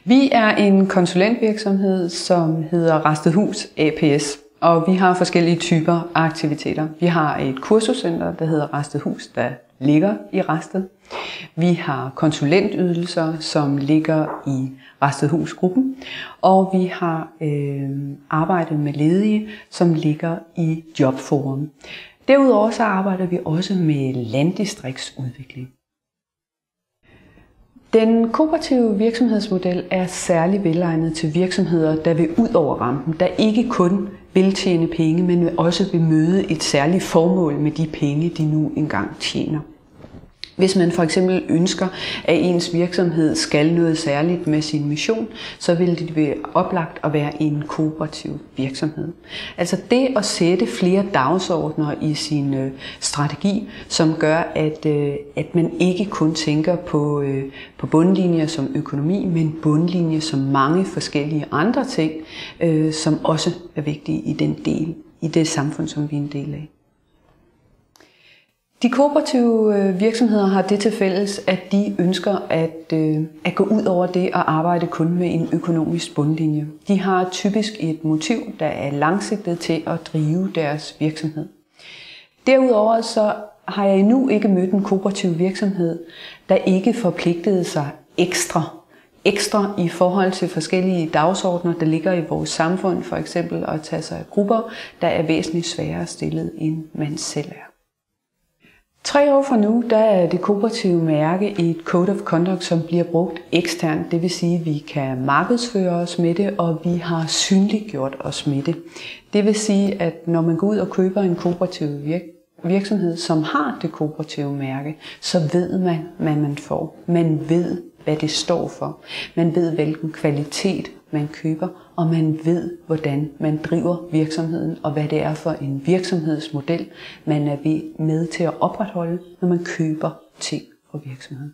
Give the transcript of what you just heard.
Vi er en konsulentvirksomhed, som hedder Rastedhus ApS, og vi har forskellige typer af aktiviteter. Vi har et kursuscenter, der hedder Rastedhus, der ligger i Rasted. Vi har konsulentydelser, som ligger i Rastedhus-gruppen, og vi har arbejdet med ledige, som ligger i Jobforum. Derudover så arbejder vi også med landdistriktsudvikling. Den kooperative virksomhedsmodel er særlig velegnet til virksomheder, der vil ud over rampen, der ikke kun vil tjene penge, men også vil møde et særligt formål med de penge, de nu engang tjener. Hvis man for eksempel ønsker, at ens virksomhed skal noget særligt med sin mission, så vil det være oplagt at være en kooperativ virksomhed. Altså det at sætte flere dagsordner i sin strategi, som gør, at man ikke kun tænker på bundlinjer som økonomi, men bundlinjer som mange forskellige andre ting, som også er vigtige i det samfund, som vi er en del af. De kooperative virksomheder har det til fælles, at de ønsker at gå ud over det og arbejde kun med en økonomisk bundlinje. De har typisk et motiv, der er langsigtet til at drive deres virksomhed. Derudover så har jeg endnu ikke mødt en kooperativ virksomhed, der ikke forpligtede sig ekstra i forhold til forskellige dagsordner, der ligger i vores samfund, for eksempel at tage sig af grupper, der er væsentligt sværere stillet, end man selv er. 3 år fra nu, der er det kooperative mærke et Code of Conduct, som bliver brugt eksternt. Det vil sige, at vi kan markedsføre os med det, og vi har synliggjort os med det. Det vil sige, at når man går ud og køber en kooperativ virksomhed, som har det kooperative mærke, så ved man, hvad man får. Man ved, hvad det står for. Man ved, hvilken kvalitet man køber, og man ved, hvordan man driver virksomheden, og hvad det er for en virksomhedsmodel, man er med til at opretholde, når man køber ting fra virksomheden.